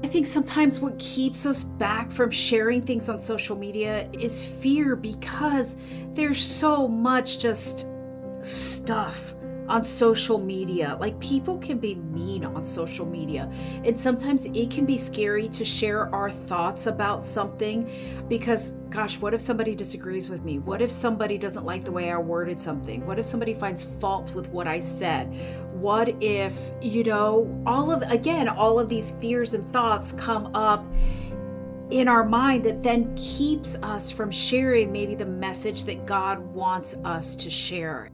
I think sometimes what keeps us back from sharing things on social media is fear, because there's so much just stuff on social media. Like, people can be mean on social media, and sometimes it can be scary to share our thoughts about something because, gosh, what if somebody disagrees with me? What if somebody doesn't like the way I worded something? What if somebody finds fault with what I said? What if, all of these fears and thoughts come up in our mind that then keeps us from sharing maybe the message that God wants us to share.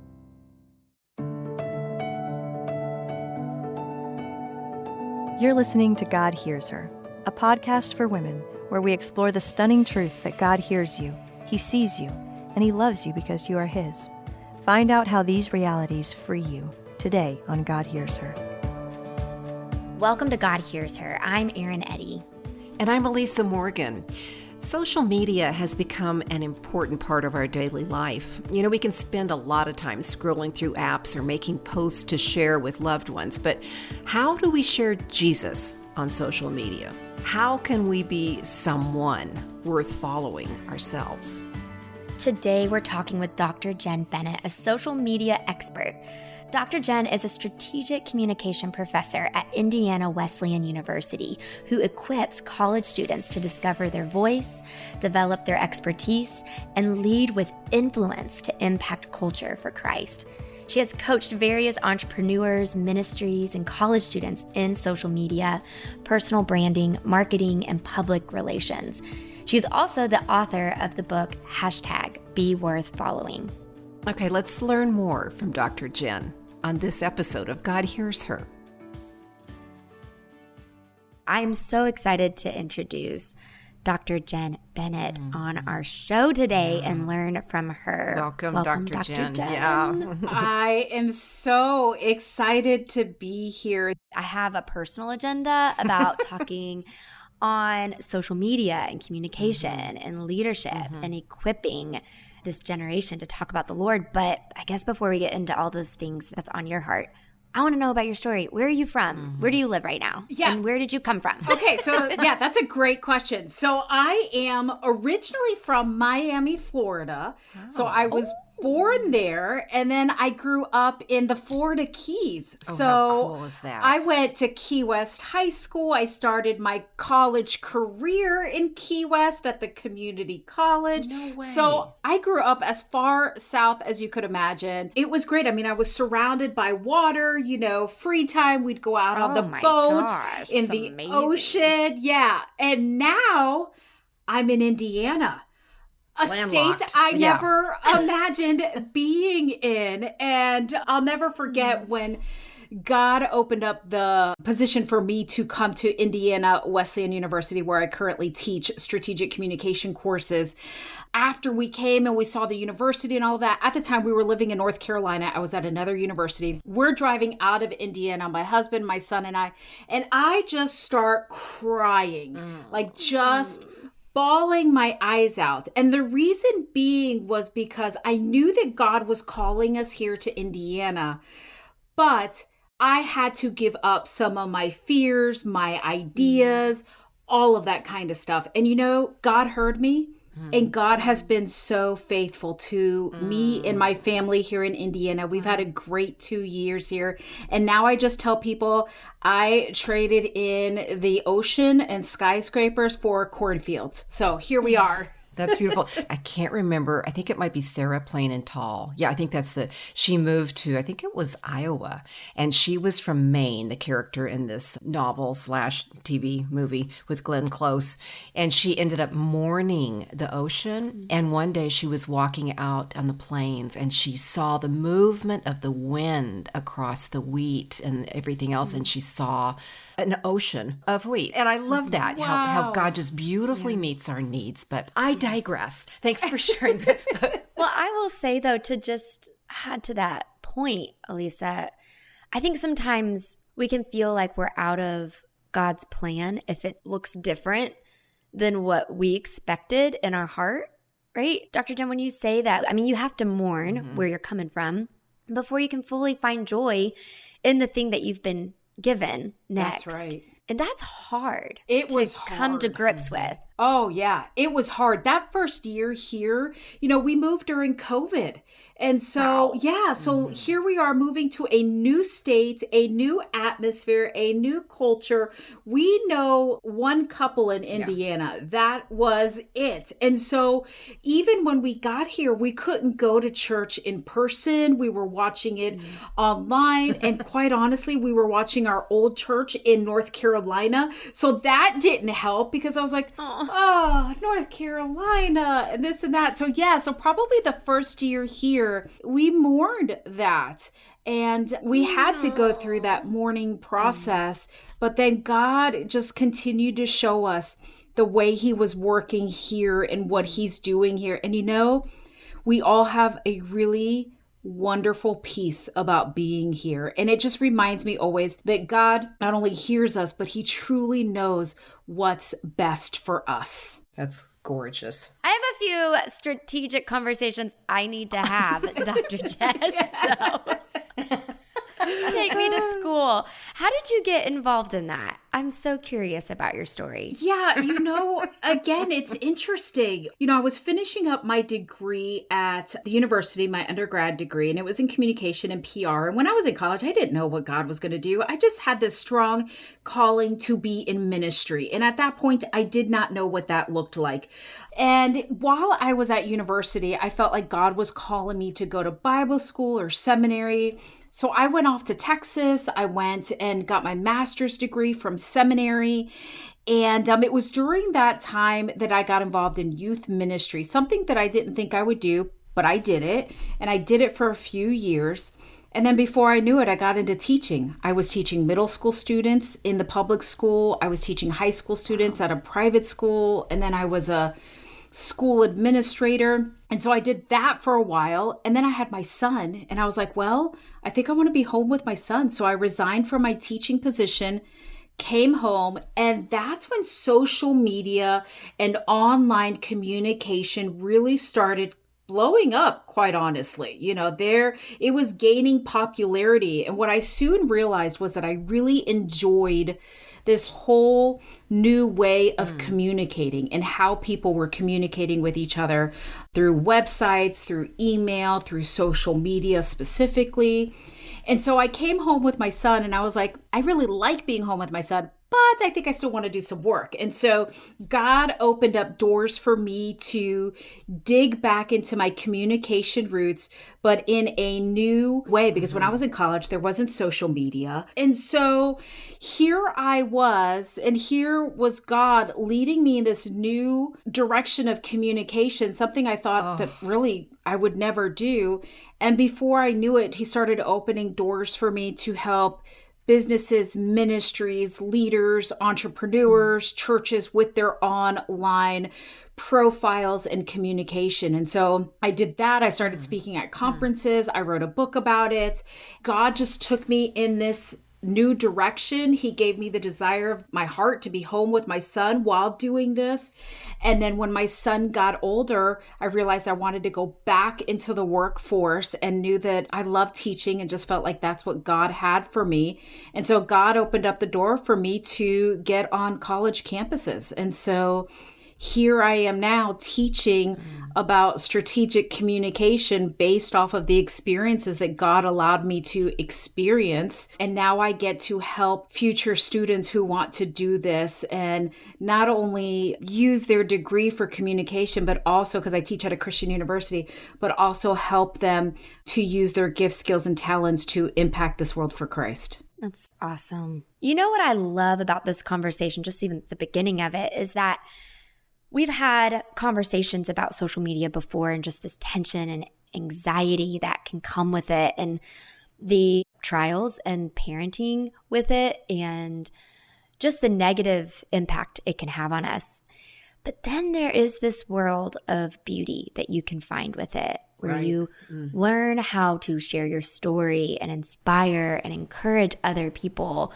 You're listening to God Hears Her, a podcast for women where we explore the stunning truth that God hears you, He sees you, and He loves you because you are His. Find out how these realities free you today on God Hears Her. Welcome to God Hears Her. I'm Erin Eddy. And I'm Elisa Morgan. Social media has become an important part of our daily life. We can spend a lot of time scrolling through apps or making posts to share with loved ones, but how do we share Jesus on social media? How can we be someone worth following ourselves? Today, we're talking with Dr. Jen Bennett, a social media expert. Dr. Jen is a strategic communication professor at Indiana Wesleyan University who equips college students to discover their voice, develop their expertise, and lead with influence to impact culture for Christ. She has coached various entrepreneurs, ministries, and college students in social media, personal branding, marketing, and public relations. She's also the author of the book #BeWorthFollowing. Okay, let's learn more from Dr. Jen on this episode of God Hears Her. I'm so excited to introduce Dr. Jen Bennett on our show today and learn from her. Welcome Dr. Jen. Yeah. I am so excited to be here. I have a personal agenda about talking on social media and communication and leadership and equipping this generation to talk about the Lord. But I guess before we get into all those things that's on your heart, I want to know about your story. Where are you from? Where do you live right now? Yeah. And where did you come from? Okay, so yeah, that's a great question. So I am originally from Miami, Florida. So I was born there, and then I grew up in the Florida Keys. So how cool is that? I went to Key West High School. I started my college career in Key West at the community college. No way. So I grew up as far south as you could imagine. It was great. I mean, I was surrounded by water, free time. We'd go out on the boats in the ocean. Yeah. And now I'm in Indiana. A state I never imagined being in. And I'll never forget when God opened up the position for me to come to Indiana Wesleyan University, where I currently teach strategic communication courses. After we came and we saw the university and all of that, at the time we were living in North Carolina. I was at another university. We're driving out of Indiana, my husband, my son, and I just start crying, just bawling my eyes out. And the reason being was because I knew that God was calling us here to Indiana, but I had to give up some of my fears, my ideas, all of that kind of stuff. And God heard me. And God has been so faithful to me and my family here in Indiana. We've had a great 2 years here. And now I just tell people I traded in the ocean and skyscrapers for cornfields. So here we are. That's beautiful. I can't remember. I think it might be Sarah Plain and Tall. Yeah, I think she moved to, I think it was Iowa. And she was from Maine, the character in this novel/TV movie with Glenn Close. And she ended up mourning the ocean. And one day she was walking out on the plains and she saw the movement of the wind across the wheat and everything else. And she saw an ocean of wheat. And I love that, how God just beautifully meets our needs. But I digress. Thanks for sharing that. Well, I will say, though, to just add to that point, Elisa, I think sometimes we can feel like we're out of God's plan if it looks different than what we expected in our heart, right? Dr. Jen, when you say that, I mean, you have to mourn where you're coming from before you can fully find joy in the thing that you've been given next. That's right. And that's hard to come to grips with. Oh, yeah. It was hard. That first year here, we moved during COVID. And so, here we are moving to a new state, a new atmosphere, a new culture. We know one couple in Indiana. Yeah. That was it. And so even when we got here, we couldn't go to church in person. We were watching it online. And quite honestly, we were watching our old church in North Carolina. So that didn't help because I was like, oh, North Carolina and this and that. So so probably the first year here, we mourned that. And we had to go through that mourning process. But then God just continued to show us the way he was working here and what he's doing here. And we all have a really wonderful peace about being here. And it just reminds me always that God not only hears us, but he truly knows what's best for us. That's gorgeous. I have a few strategic conversations I need to have, Dr. Jen. So take me to school. How did you get involved in that? I'm so curious about your story. Yeah, again, it's interesting. I was finishing up my degree at the university, my undergrad degree, and it was in communication and PR. And when I was in college, I didn't know what God was going to do. I just had this strong calling to be in ministry. And at that point, I did not know what that looked like. And while I was at university, I felt like God was calling me to go to Bible school or seminary. So I went off to Texas. I went and got my master's degree from seminary. And it was during that time that I got involved in youth ministry, something that I didn't think I would do, but I did it. And I did it for a few years. And then before I knew it, I got into teaching. I was teaching middle school students in the public school. I was teaching high school students at a private school. And then I was a school administrator. And so I did that for a while. And then I had my son and I was like, well, I think I want to be home with my son. So I resigned from my teaching position, came home, and that's when social media and online communication really started blowing up, quite honestly. It was gaining popularity. And what I soon realized was that I really enjoyed this whole new way of communicating and how people were communicating with each other through websites, through email, through social media specifically. And so I came home with my son and I was like, I really like being home with my son, but I think I still want to do some work. And so God opened up doors for me to dig back into my communication roots, but in a new way, because when I was in college, there wasn't social media. And so here I was, and here was God leading me in this new direction of communication, something I thought that really I would never do. And before I knew it, he started opening doors for me to help businesses, ministries, leaders, entrepreneurs, churches with their online profiles and communication. And so I did that. I started speaking at conferences. I wrote a book about it. God just took me in this new direction. He gave me the desire of my heart to be home with my son while doing this. And then when my son got older, I realized I wanted to go back into the workforce and knew that I loved teaching and just felt like that's what God had for me. And so God opened up the door for me to get on college campuses. And so here I am now teaching about strategic communication based off of the experiences that God allowed me to experience. And now I get to help future students who want to do this and not only use their degree for communication, but also, because I teach at a Christian university, but also help them to use their gifts, skills, and talents to impact this world for Christ. That's awesome. You know what I love about this conversation, just even at the beginning of it, is that we've had conversations about social media before and just this tension and anxiety that can come with it and the trials and parenting with it and just the negative impact it can have on us. But then there is this world of beauty that you can find with it. where you learn how to share your story and inspire and encourage other people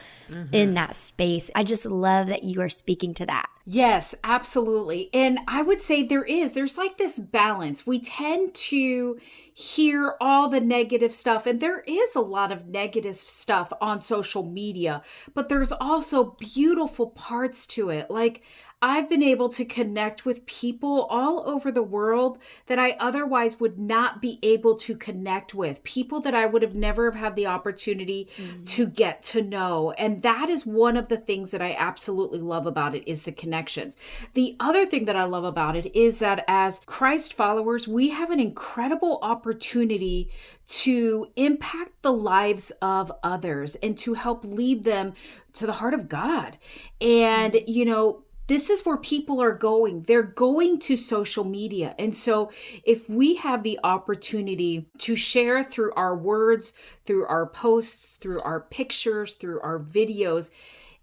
in that space. I just love that you are speaking to that. Yes, absolutely. And I would say there's like this balance. We tend to hear all the negative stuff, and there is a lot of negative stuff on social media, but there's also beautiful parts to it. Like, I've been able to connect with people all over the world that I otherwise would not be able to connect with, people that I would have never have had the opportunity to get to know. And that is one of the things that I absolutely love about it, is the connections. The other thing that I love about it is that as Christ followers, we have an incredible opportunity to impact the lives of others and to help lead them to the heart of God. And, you know, this is where people are going. They're going to social media. And so if we have the opportunity to share through our words, through our posts, through our pictures, through our videos,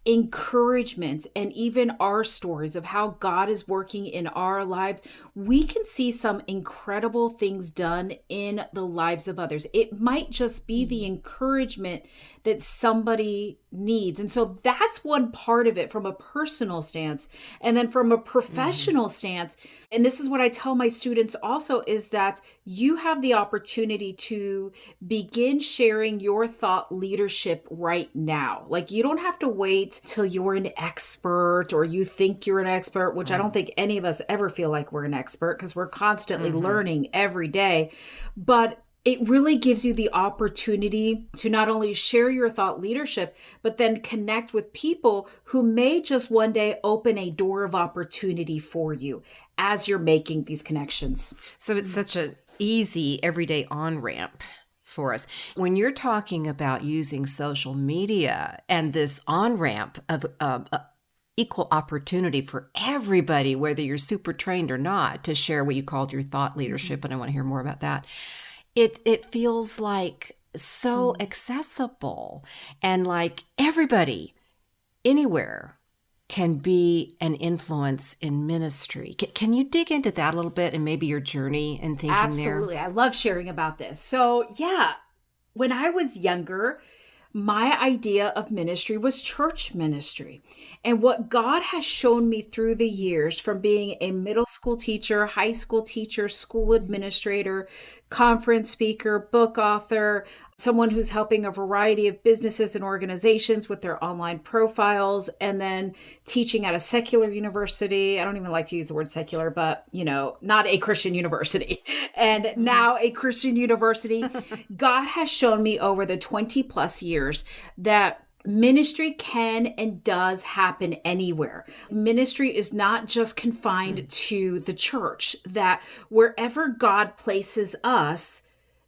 encouragement, and even our stories of how God is working in our lives, we can see some incredible things done in the lives of others. It might just be the encouragement that somebody needs. And so that's one part of it from a personal stance. And then from a professional stance, and this is what I tell my students also, is that you have the opportunity to begin sharing your thought leadership right now. Like, you don't have to wait till you're an expert or you think you're an expert, which I don't think any of us ever feel like we're an expert, because we're constantly learning every day. But it really gives you the opportunity to not only share your thought leadership, but then connect with people who may just one day open a door of opportunity for you as you're making these connections. So it's such an easy everyday on-ramp for us. When you're talking about using social media and this on-ramp of equal opportunity for everybody, whether you're super trained or not, to share what you called your thought leadership, and I want to hear more about that. It feels like so accessible, and like everybody anywhere can be an influence in ministry. Can you dig into that a little bit and maybe your journey and thinking there? Absolutely. I love sharing about this. So yeah, when I was younger, my idea of ministry was church ministry. And what God has shown me through the years, from being a middle school teacher, high school teacher, school administrator, conference speaker, book author, someone who's helping a variety of businesses and organizations with their online profiles, and then teaching at a secular university. I don't even like to use the word secular, but, you know, not a Christian university. And now a Christian university. God has shown me over the 20 plus years that ministry can and does happen anywhere. Ministry is not just confined to the church, that wherever God places us,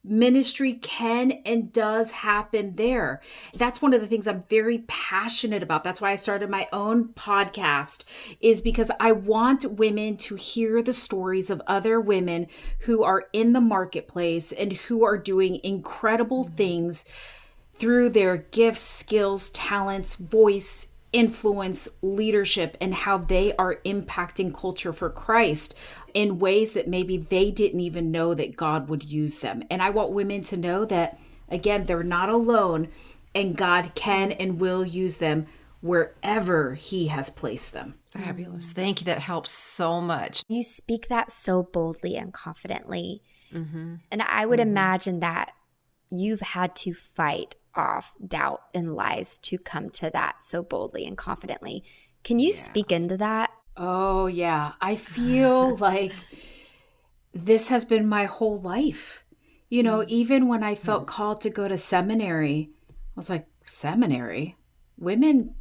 ministry can and does happen there. That's one of the things I'm very passionate about. That's why I started my own podcast, is because I want women to hear the stories of other women who are in the marketplace and who are doing incredible things through their gifts, skills, talents, voice, influence, leadership, and how they are impacting culture for Christ in ways that maybe they didn't even know that God would use them. And I want women to know that, again, they're not alone, and God can and will use them wherever He has placed them. Fabulous. Thank you. That helps so much. You speak that so boldly and confidently. And I would imagine that you've had to fight off doubt and lies to come to that so boldly and confidently. Can you speak into that? Oh, yeah. I feel like this has been my whole life. You know, even when I felt called to go to seminary, I was like, seminary? Women,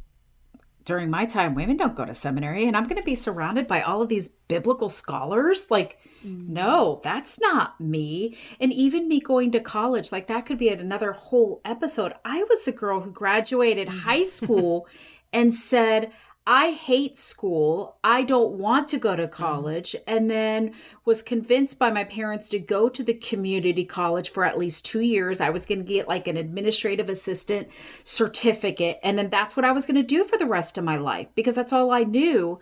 during my time, women don't go to seminary, and I'm going to be surrounded by all of these biblical scholars? Like, no, that's not me. And even me going to college, like, that could be another whole episode. I was the girl who graduated high school and said, I hate school. I don't want to go to college. And then was convinced by my parents to go to the community college for at least 2 years. I was going to get like an administrative assistant certificate. And then that's what I was going to do for the rest of my life, because that's all I knew.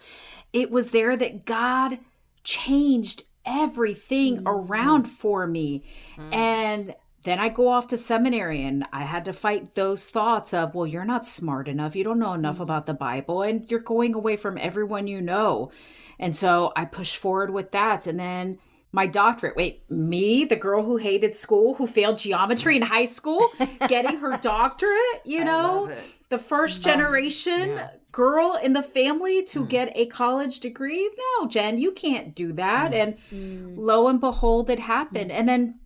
It was there that God changed everything around for me. And then I go off to seminary and I had to fight those thoughts of, well, you're not smart enough. You don't know enough about the Bible and you're going away from everyone you know. And so I pushed forward with that. And then my doctorate, wait, me, the girl who hated school, who failed geometry in high school, getting her doctorate, you know, the first generation girl in the family to get a college degree. No, Jen, you can't do that. And lo and behold, it happened. And then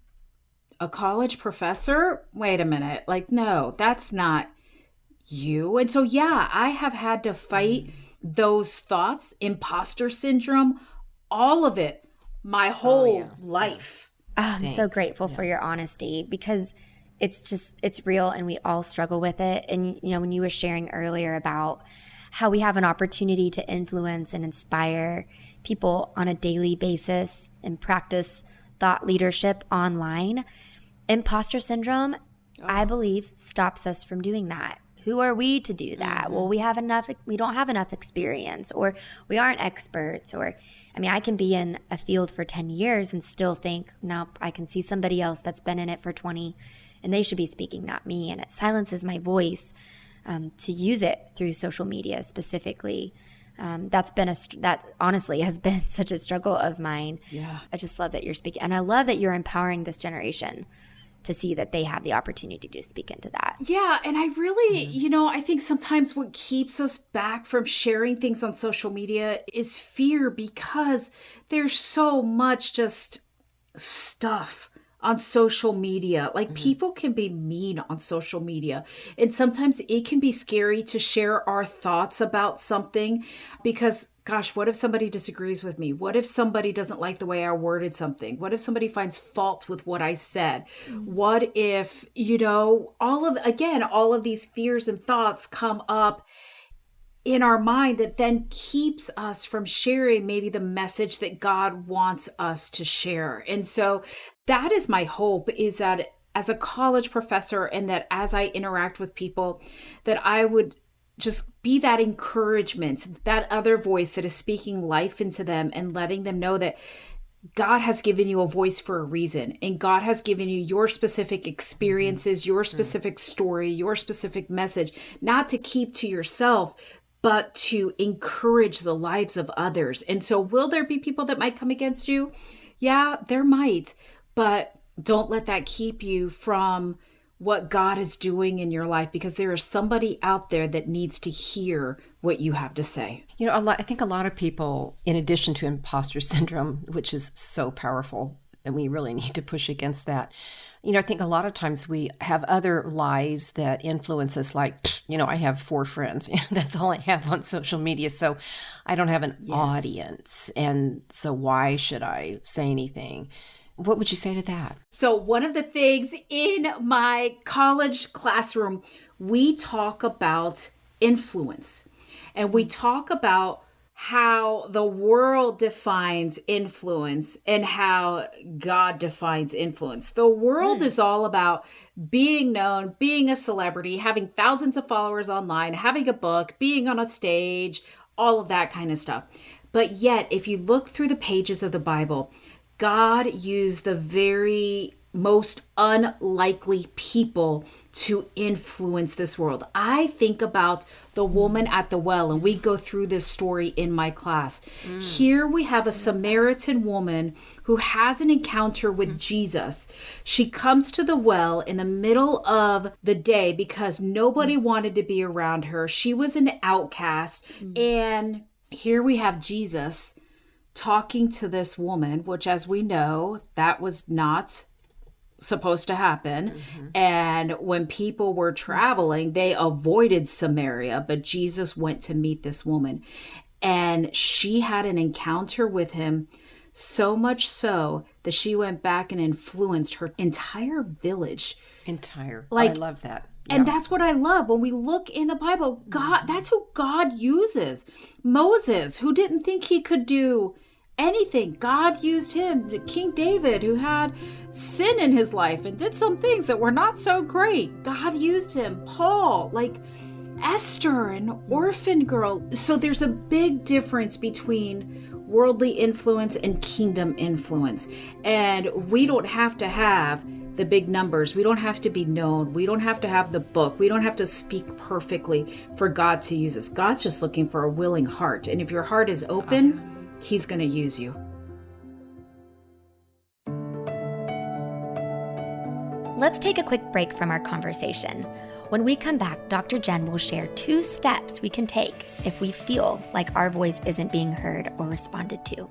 a college professor? Wait a minute. Like, no, that's not you. And so, yeah, I have had to fight those thoughts, imposter syndrome, all of it, my whole life. I'm so grateful for your honesty because it's real and we all struggle with it. And, you know, when you were sharing earlier about how we have an opportunity to influence and inspire people on a daily basis and practice thought leadership online, imposter syndrome, I believe, stops us from doing that. Who are we to do that? Well, we don't have enough experience, or we aren't experts, or, I mean, I can be in a field for 10 years and still think, nope, I can see somebody else that's been in it for 20 and they should be speaking, not me. And it silences my voice to use it through social media specifically. That honestly has been such a struggle of mine. Yeah. I just love that you're speaking. And I love that you're empowering this generation to see that they have the opportunity to speak into that. Yeah. And I really, you know, I think sometimes what keeps us back from sharing things on social media is fear, because there's so much just stuff on social media. Like people can be mean on social media. And sometimes it can be scary to share our thoughts about something because, gosh, what if somebody disagrees with me? What if somebody doesn't like the way I worded something? What if somebody finds fault with what I said? What if, you know, all of these fears and thoughts come up in our mind that then keeps us from sharing maybe the message that God wants us to share. And so that is my hope, is that as a college professor and that as I interact with people, that I would just be that encouragement, that other voice that is speaking life into them and letting them know that God has given you a voice for a reason, and God has given you your specific experiences, your specific story, your specific message, not to keep to yourself, but to encourage the lives of others. And so will there be people that might come against you? Yeah, there might, but don't let that keep you from what God is doing in your life, because there is somebody out there that needs to hear what you have to say. You know, I think a lot of people, in addition to imposter syndrome, which is so powerful, and we really need to push against that. You know, I think a lot of times we have other lies that influence us, like, you know, I have 4 friends. That's all I have on social media. So I don't have an audience. And so why should I say anything? What would you say to that? So one of the things in my college classroom, we talk about influence, and we talk about how the world defines influence and how God defines influence. The world is all about being known, being a celebrity, having thousands of followers online, having a book, being on a stage, all of that kind of stuff. But yet, if you look through the pages of the Bible, God used the very most unlikely people to influence this world. I think about the woman at the well, and we go through this story in my class. Here we have a Samaritan woman who has an encounter with Jesus. She comes to the well in the middle of the day because nobody wanted to be around her. She was an outcast. And here we have Jesus talking to this woman, which, as we know, that was not supposed to happen. And when people were traveling, they avoided Samaria, but Jesus went to meet this woman, and she had an encounter with him, so much so that she went back and influenced her entire village. I love that. And that's what I love. When we look in the Bible, God, that's who God uses. Moses, who didn't think he could do anything, God used him. King David, who had sin in his life and did some things that were not so great, God used him. Paul, like, Esther, an orphan girl. So there's a big difference between worldly influence and kingdom influence. And we don't have to have the big numbers. We don't have to be known. We don't have to have the book. We don't have to speak perfectly for God to use us. God's just looking for a willing heart. And if your heart is open, He's going to use you. Let's take a quick break from our conversation. When we come back, Dr. Jen will share 2 steps we can take if we feel like our voice isn't being heard or responded to.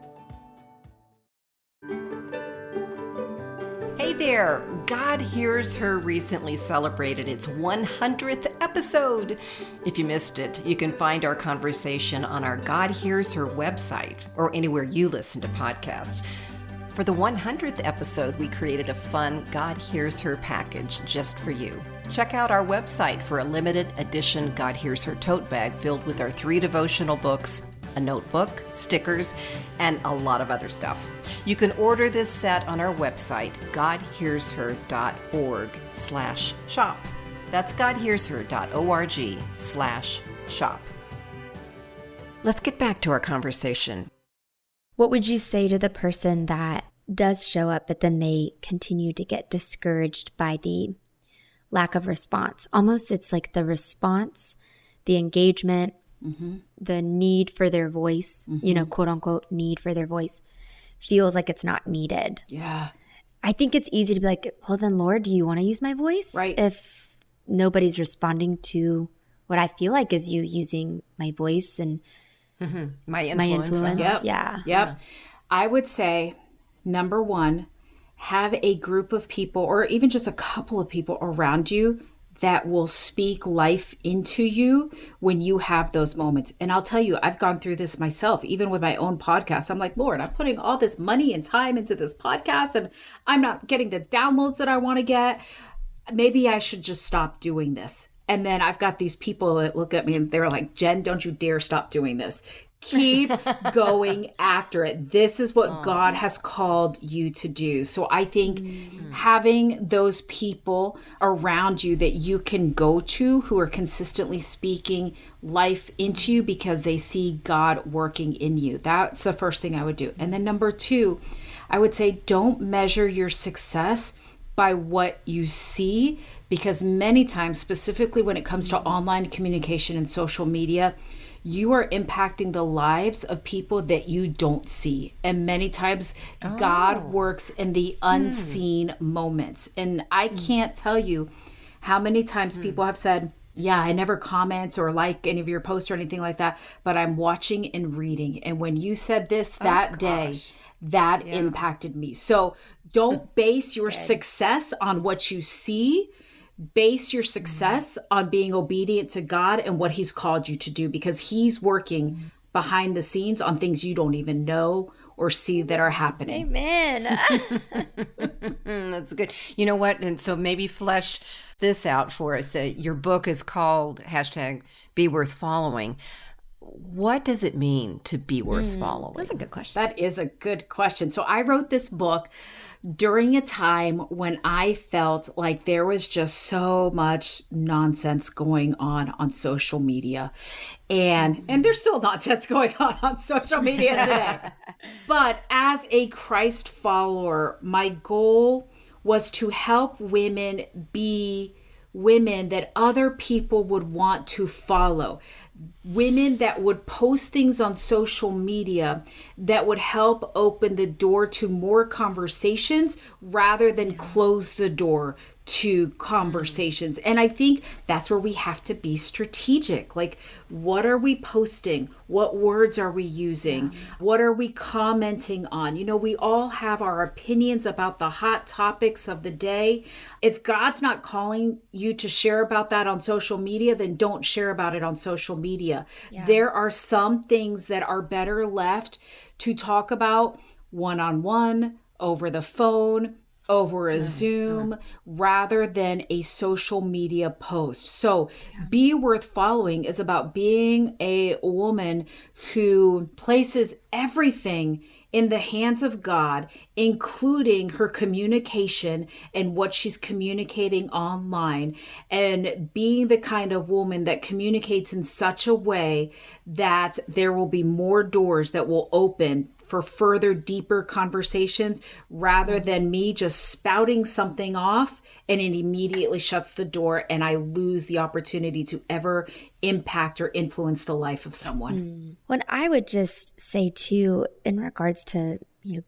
Hey there! God Hears Her recently celebrated its 100th episode. If you missed it, you can find our conversation on our God Hears Her website or anywhere you listen to podcasts. For the 100th episode, we created a fun God Hears Her package just for you. Check out our website for a limited edition God Hears Her tote bag filled with our 3 devotional books, a notebook, stickers, and a lot of other stuff. You can order this set on our website, godhearsher.org/shop. That's godhearsher.org/shop. Let's get back to our conversation. What would you say to the person that does show up, but then they continue to get discouraged by the lack of response? Almost it's like the response, the engagement, the need for their voice, quote unquote, need for their voice feels like it's not needed. Yeah. I think it's easy to be like, well, then, Lord, do you want to use my voice? Right. If nobody's responding to what I feel like is you using my voice and my influence. Yep. Yeah. I would say, number 1, have a group of people or even just a couple of people around you that will speak life into you when you have those moments. And I'll tell you, I've gone through this myself, even with my own podcast. I'm like, Lord, I'm putting all this money and time into this podcast and I'm not getting the downloads that I want to get. Maybe I should just stop doing this. And then I've got these people that look at me and they're like, Jen, don't you dare stop doing this. Keep going after it. This is what God has called you to do. So I think having those people around you that you can go to who are consistently speaking life into you because they see God working in you. That's the first thing I would do. And then number 2, I would say don't measure your success by what you see, because many times, specifically when it comes to online communication and social media, you are impacting the lives of people that you don't see. And many times God works in the unseen moments. And I can't tell you how many times people have said, yeah, I never comment or like any of your posts or anything like that, but I'm watching and reading. And when you said this that day, that impacted me. So don't base your success on what you see. Base your success on being obedient to God and what He's called you to do, because He's working behind the scenes on things you don't even know or see that are happening. Amen. That's good. You know what? And so maybe flesh this out for us. Your book is called #Be Worth Following. What does it mean to be worth following? That's a good question. That is a good question. So I wrote this book during a time when I felt like there was just so much nonsense going on social media. And there's still nonsense going on social media today. But as a Christ follower, my goal was to help women be women that other people would want to follow. Women that would post things on social media that would help open the door to more conversations rather than close the door to conversations. And I think that's where we have to be strategic. Like, what are we posting? What words are we using? What are we commenting on? You know, we all have our opinions about the hot topics of the day. If God's not calling you to share about that on social media, then don't share about it on social media. There are some things that are better left to talk about one-on-one, over the phone, over a Zoom rather than a social media post. So Be Worth Following is about being a woman who places everything in the hands of God, including her communication and what she's communicating online, and being the kind of woman that communicates in such a way that there will be more doors that will open for further, deeper conversations, rather than me just spouting something off and it immediately shuts the door and I lose the opportunity to ever impact or influence the life of someone. When I would just say too, in regards to,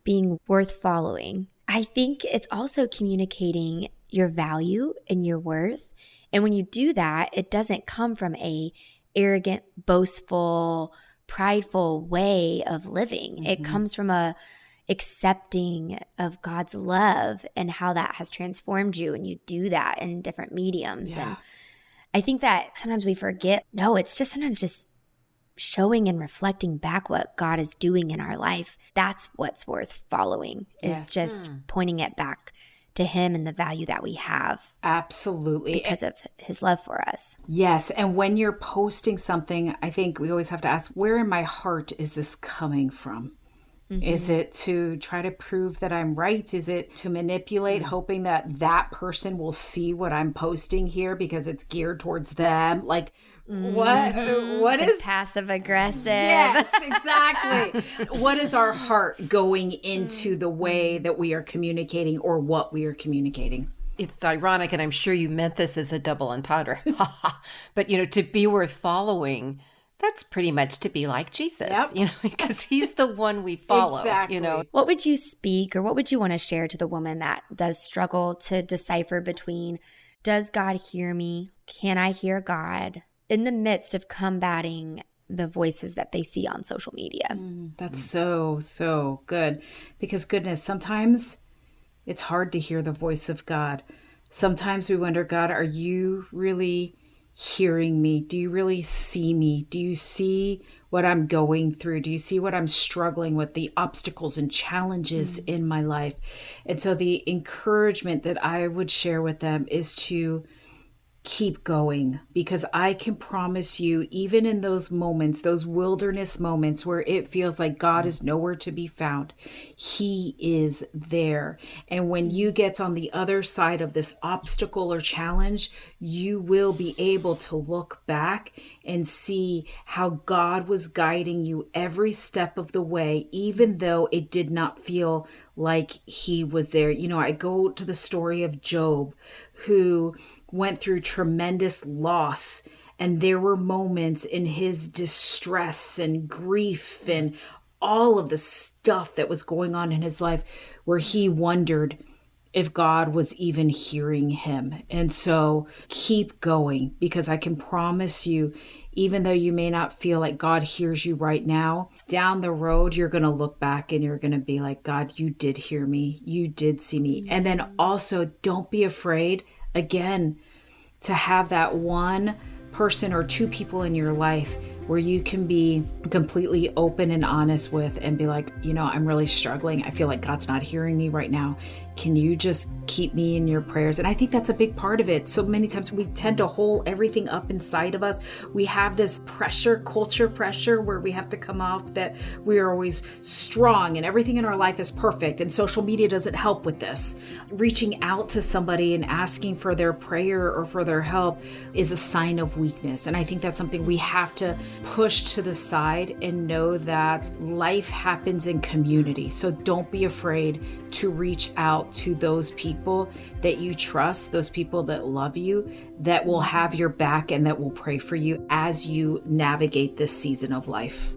being worth following, I think it's also communicating your value and your worth. And when you do that, it doesn't come from a arrogant, boastful, prideful way of living. It comes from a accepting of God's love and how that has transformed you. And you do that in different mediums. And I think that sometimes we forget, no, it's just sometimes just showing and reflecting back what God is doing in our life. That's what's worth following, is just pointing it back to him and the value that we have. Absolutely. Because of his love for us. Yes. And when you're posting something, I think we always have to ask, where in my heart is this coming from? Is it to try to prove that I'm right? Is it to manipulate, hoping that that person will see what I'm posting here because it's geared towards them? Like, what it's is passive aggressive? Yes, exactly. What is our heart going into the way that we are communicating or what we are communicating? It's ironic, and I'm sure you meant this as a double entendre. But, to be worth following, that's pretty much to be like Jesus, because he's the one we follow. Exactly. What would you speak, or what would you want to share to the woman that does struggle to decipher between, does God hear me? Can I hear God? In the midst of combating the voices that they see on social media. That's so good. Because goodness, sometimes it's hard to hear the voice of God. Sometimes we wonder, God, are you really hearing me? Do you really see me? Do you see what I'm going through? Do you see what I'm struggling with, the obstacles and challenges in my life? And so the encouragement that I would share with them is to keep going, because I can promise you, even in those moments, those wilderness moments where it feels like God is nowhere to be found, he is there. And when you get on the other side of this obstacle or challenge, you will be able to look back and see how God was guiding you every step of the way, even though it did not feel like he was there. I go to the story of Job, who went through tremendous loss, and there were moments in his distress and grief and all of the stuff that was going on in his life where he wondered if God was even hearing him. And so keep going, because I can promise you, even though you may not feel like God hears you right now, down the road, you're going to look back and you're going to be like, God, you did hear me. You did see me. And then also, don't be afraid, again, to have that one person or two people in your life where you can be completely open and honest with and be like, I'm really struggling. I feel like God's not hearing me right now. Can you just keep me in your prayers? And I think that's a big part of it. So many times we tend to hold everything up inside of us. We have this culture pressure, where we have to come off that we are always strong and everything in our life is perfect. And social media doesn't help with this. Reaching out to somebody and asking for their prayer or for their help is a sign of weakness. And I think that's something we have to push to the side and know that life happens in community. So don't be afraid to reach out to those people that you trust, those people that love you, that will have your back and that will pray for you as you navigate this season of life.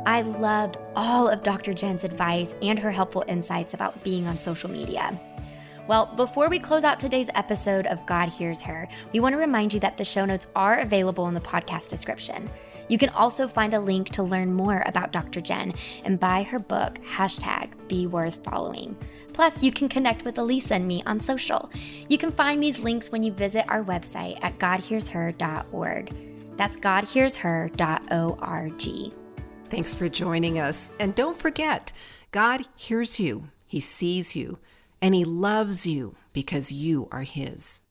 I loved all of Dr. Jen's advice and her helpful insights about being on social media. Well, before we close out today's episode of God Hears Her, we want to remind you that the show notes are available in the podcast description. You can also find a link to learn more about Dr. Jen and buy her book, #BeWorthFollowing. Plus, you can connect with Elisa and me on social. You can find these links when you visit our website at godhearsher.org. That's godhearsher.org. Thanks for joining us. And don't forget, God hears you, He sees you, and He loves you because you are His.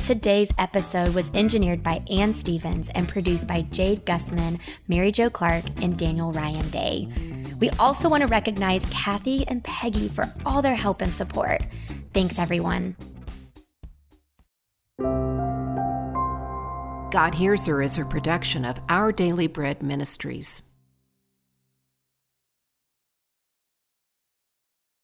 Today's episode was engineered by Ann Stevens and produced by Jade Gussman, Mary Jo Clark, and Daniel Ryan Day. We also want to recognize Kathy and Peggy for all their help and support. Thanks, everyone. God Hears Her is a production of Our Daily Bread Ministries.